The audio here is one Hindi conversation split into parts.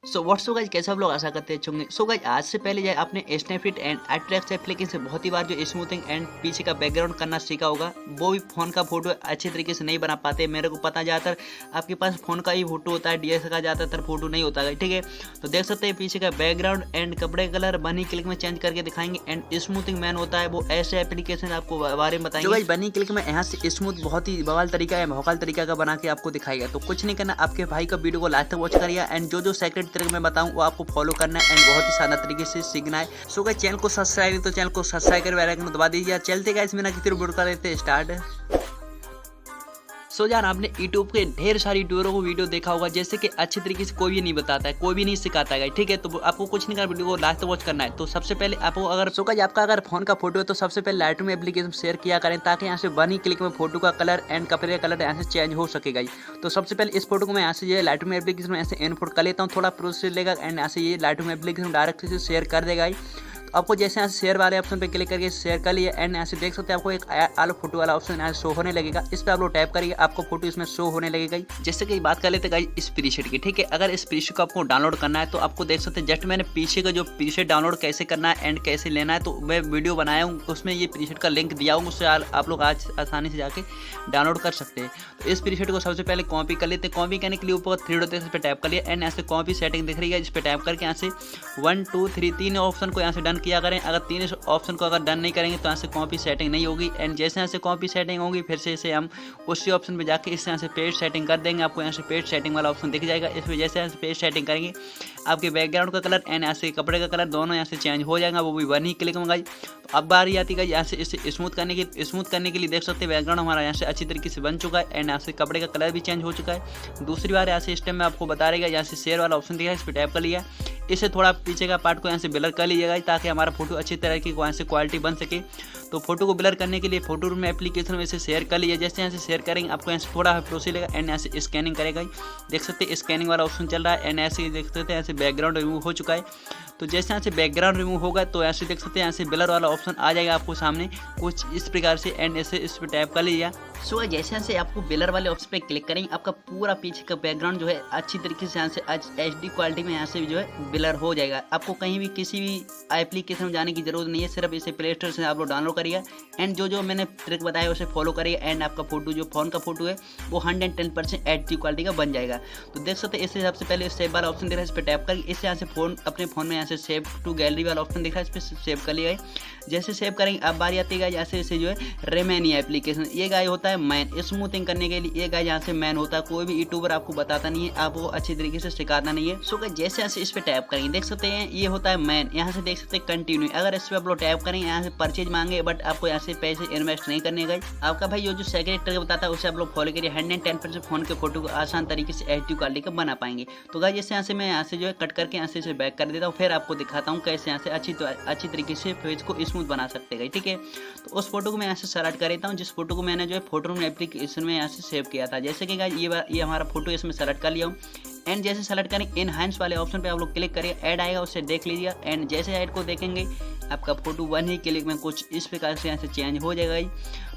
सो व्हाट्स गाइस, कैसे आप लोग आशा करते होंगे। सो गाइस, आज से पहले जो आपने स्नैपचैट एंड एट्रैक्ट एप्लीकेशन से बहुत ही बार जो स्मूथिंग एंड पीछे का बैकग्राउंड करना सीखा होगा, वो भी फोन का फोटो अच्छे तरीके से नहीं बना पाते। मेरे को पता ज़्यादातर आपके पास फोन का ही फोटो होता है, डीएस का ज़्यादातर फोटो नहीं होता है, ठीक है। तो देख सकते हैं पीछे का बैकग्राउंड एंड कपड़े कलर बनी क्लिक में चेंज करके दिखाएंगे। एंड स्मूथिंग मैन होता है वो ऐसे एप्लीकेशन आपको बारे में बताएंगे। जो बनी क्लिक में यहाँ से स्मूथ बहुत ही बवाल तरीका है, भौकाल तरीका का बना के आपको दिखाएगा। तो कुछ नहीं करना, आपके भाई का वीडियो को लास्ट तक वॉच करिए एंड जो सेक्रेट ट्रिक मैं बताऊँ वो आपको फॉलो करना है एंड बहुत ही शानदार तरीके से सीखना है। सो गाइस, चैनल को सब्सक्राइब तो चैनल को सब्सक्राइब कर बेल आइकन दबा दीजिए। चलते गाइस, बिना किसी वीडियो कर लेते स्टार्ट। सो जान, आपने यूट्यूब के ढेर सारी यूट्यूबरों को वीडियो देखा होगा, जैसे कि अच्छी तरीके से कोई भी नहीं बताता है, कोई भी नहीं सिखाता है, ठीक है। तो आपको कुछ नहीं करना, वीडियो को लास्ट तक वॉच करना है। तो सबसे पहले आपको अगर आपका अगर फोन का फोटो है तो सबसे पहले लाइटरूम एप्लीकेशन शेयर किया करें, ताकि यहाँ से बनी क्लिक में फोटो का कलर एंड कपड़े का कलर यहाँ से चेंज हो सकेगा। तो सबसे पहले इस फोटो को मैं यहाँ से लाइटरूम एप्लीकेशन में ऐसे इनपुट कर लेता हूँ, थोड़ा प्रोसेस लेगा एंड यहाँ से ये लाइटरूम एप्लीकेशन डायरेक्ट से शेयर कर देगा। आपको जैसे यहाँ से शेयर वाले ऑप्शन पे क्लिक करके शेयर कर लिए एंड यहाँ से देख सकते हैं आपको एक आलो फोटो वाला ऑप्शन यहाँ शो होने लगेगा। इस पर आप लोग टैप करिए, आपको फोटो इसमें शो होने लगेगा। जैसे कि बात कर लेते हैं इस प्रीसेट की, ठीक है। अगर इस प्रीसेट को आपको डाउनलोड करना है तो आपको देख सकते हैं जस्ट मैंने पीछे का जो प्रीसेट डाउनलोड कैसे करना है एंड कैसे लेना है तो मैं वीडियो बनाया हूँ, उसमें ये प्रीसेट का लिंक दिया हूँ, उससे आप लोग आज आसानी से जाके डाउनलोड कर सकते हैं। तो इस प्रीसेट को सबसे पहले कॉपी कर लेते हैं। कॉपी करने के लिए ऊपर 3 डॉट इस पर टैप कर लिया एंड यहाँ से कॉपी सेटिंग दिख रही है, इस पर टैप करके यहाँ से 1 2 3 तीन ऑप्शन को यहाँ से डन किया करें। अगर तीन ऑप्शन को अगर डन नहीं करेंगे तो यहाँ से कॉपी सेटिंग नहीं होगी एंड जैसे यहाँ से कॉपी सेटिंग होगी फिर से इसे हम उसी ऑप्शन पे जाके इससे यहाँ से पेज सेटिंग कर देंगे। आपको यहाँ से पेज सेटिंग वाला ऑप्शन दिख जाएगा, इस पर जैसे यहाँ से पेज सेटिंग करेंगे आपके बैकग्राउंड का कलर एंड यहाँ से कपड़े का कलर दोनों यहाँ से चेंज हो जाएगा, वो भी वन ही क्लिक में। तो अब बारी आती है यहाँ से इसे स्मूथ करने के लिए देख सकते हैं बैकग्राउंड हमारा यहाँ से अच्छी तरीके से बन चुका है एंड यहाँ से कपड़े का कलर भी चेंज हो चुका है। दूसरी बार यहाँ से स्टेप में आपको बता रहेगा, यहाँ से शेयर वाला ऑप्शन दिया है, इस पर टैप कर लिया। इसे थोड़ा पीछे का पार्ट को यहाँ से ब्लर कर लीजिएगा ताकि हमारा फोटो अच्छी तरह की यहाँ से क्वालिटी बन सके। तो फोटो को ब्लर करने के लिए फोटो रूम एप्लीकेशन में इसे शेयर कर लीजिए। जैसे यहाँ से शेयर करेंगे आपको यहाँ से थोड़ा प्रोसेस लेगा एंड यहाँ से स्कैनिंग करेगा। देख सकते हैं स्कैनिंग वाला ऑप्शन चल रहा है एंड ऐसे देख सकते हैं यहाँ से बैकग्राउंड रिमूव हो चुका है। तो जैसे यहाँ से बैकग्राउंड रिमूव होगा तो ऐसे देख सकते हैं यहाँ से ब्लर वाला ऑप्शन आ जाएगा आपको सामने कुछ इस प्रकार से एंड ऐसे इस पर टैप कर लीजिए। सो जैसे यहाँ से आपको ब्लर वाले ऑप्शन पे क्लिक करेंगे, आपका पूरा पीछे का बैकग्राउंड जो है अच्छी तरीके से यहाँ से HD क्वालिटी में यहाँ से जो है ब्लर हो जाएगा। आपको कहीं भी किसी भी एप्लीकेशन में जाने की जरूरत नहीं है, सिर्फ इसे प्ले स्टोर से आप लोग डाउनलोड करिए एंड जो मैंने ट्रिक बताया उसे फॉलो करिए एंड आपका फोटो जो फोन का फोटो है वो 110% HD क्वालिटी का बन जाएगा। तो देख सकते हैं इससे सबसे पहले सेव वाला ऑप्शन दिख रहा है, इस पर टैप करके इससे यहाँ से अपने फोन में यहाँ से सेव टू गैलरी वाला ऑप्शन दिख रहा है, इस पर सेव कर लिया है। जैसे सेव करेंगे अब बारी आती है जैसे इसे जो है रेमेनी एप्लीकेशन, ये गाय होता है मैन स्मूथिंग करने के लिए, ये गाय यहाँ से मैन होता है। कोई भी यूट्यूबर आपको बताता नहीं है, आपको अच्छी तरीके से सिखाता नहीं है। सो जैसे यहाँ से इस पर टैप करेंगे देख सकते हैं ये होता है मैन, यहाँ से देख सकते हैं कंटिन्यू। अगर इस पर आप लोग टैप करेंगे यहाँ से परचेज मांगे बट आपको यहाँ से पैसे इन्वेस्ट नहीं करने गए। आपका भाई जो सेक्रेट ट्रिक बताता है उसे आप लोग फॉलो करिए, 110% फोन के फोटो को आसान तरीके से HD क्वालिटी का बना पाएंगे। तो गाइस जैसे यहाँ से मैं यहाँ से जो है कट करके यहाँ से इसे बैक कर देता हूँ, फिर आपको दिखाता हूँ कैसे यहाँ से अच्छी तरीके से फेस को स्मूथ बना सकते हैं, ठीक है। तो उस फोटो को मैं यहाँ से सेलेक्ट कर लेता हूँ जिस फोटो को मैंने जो है फोटो रूम एप्लीकेशन में यहाँ से सेव किया था। जैसे कि गाइस ये हमारा फोटो इसमें सेलेक्ट कर लिया हूँ एंड जैसे सेलेक्ट करें इनहांस वाले ऑप्शन पे आप लोग क्लिक करिए, ऐड आएगा उसे देख लीजिए एंड जैसे ऐड को देखेंगे आपका फोटो वन ही क्लिक में कुछ इस प्रकार से यहाँ से चेंज हो जाएगा।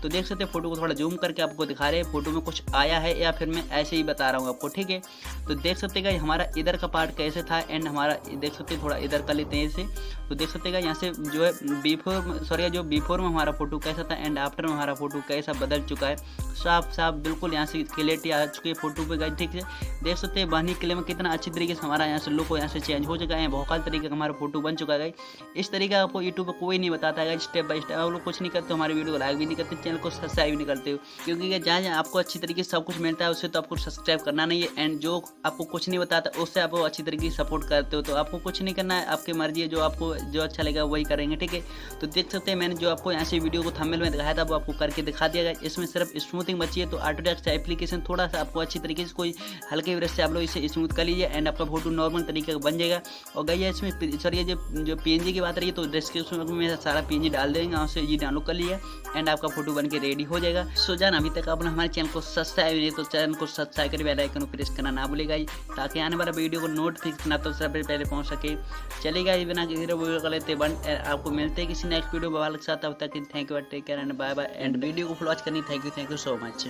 तो देख सकते हैं फोटो को थोड़ा जूम करके आपको दिखा रहे हैं फोटो में कुछ आया है या फिर मैं ऐसे ही बता रहा हूँ आपको, ठीक है। तो देख सकते हैं हमारा इधर का पार्ट कैसे था एंड हमारा देख सकते हैं थोड़ा इधर कर लेते हैं इसे। तो देख सकते हैं यहाँ से जो है बिफोर में हमारा फोटो कैसा था एंड आफ्टर में हमारा फोटो कैसा बदल चुका है, साफ बिल्कुल यहाँ से क्लियरिटी आ चुकी है फोटो पे गाइस, ठीक है। देख सकते हैं बहनी क्ले में कितना अच्छी तरीके से हमारा यहाँ से लुक यहाँ से चेंज हो चुका है, भौकाल तरीके का हमारा फोटो बन चुका है। इस तरीके का आपको यूट्यूब पर कोई नहीं बताता है, स्टेप बाय स्टेप आप लोग कुछ नहीं करते, हमारे वीडियो को लाइक भी नहीं करते, चैनल को सब्सक्राइब भी नहीं करते हो, क्योंकि जहाँ आपको अच्छी तरीके से सब कुछ मिलता है उससे तो आपको सब्सक्राइब करना नहीं है एंड जो आपको कुछ नहीं बताता उससे आप अच्छी तरीके से सपोर्ट करते हो। तो आपको कुछ नहीं करना है, आपकी मर्जी है, जो आपको जो अच्छा लगेगा वही करेंगे, ठीक है। तो देख सकते हैं मैंने जो आपको यहाँ से वीडियो को थंबनेल में दिखाया था वो आपको करके दिखा दिया गया। इसमें सिर्फ स्मूथिंग बची है, तो ऑटोडेस्क एप्लीकेशन थोड़ा सा आपको अच्छी तरीके से कोई हल्के ब्रश से आप लोग इसे स्मूथ कर लीजिए एंड आपका फोटो नॉर्मल तरीके का बन जाएगा। और गई इसमें सर ये जो PNG की बात रही है तो डिस्क्रिप्शन में सारा PNG डाल देंगे, वहाँ से ये डाउनलोड कर लिया एंड आपका फोटो बन के रेडी हो जाएगा। सो जान अभी तक आपने हमारे चैनल को सब्सक्राइब नहीं तो चैनल को सब्सक्राइब कर बेल आइकन को प्रेस करना ना भूलेगा ताकि आने वाला वीडियो को नोटिफिकेशन आप तो सबसे पहले पहुंच सके। चलेगा बिना किसी वीडियो कर लेते बंद, आपको मिलते हैं किसी नेक्स्ट वीडियो वाले के साथ। तब तक thank you, take care and bye bye and video को फॉलो करनी। Thank you so much.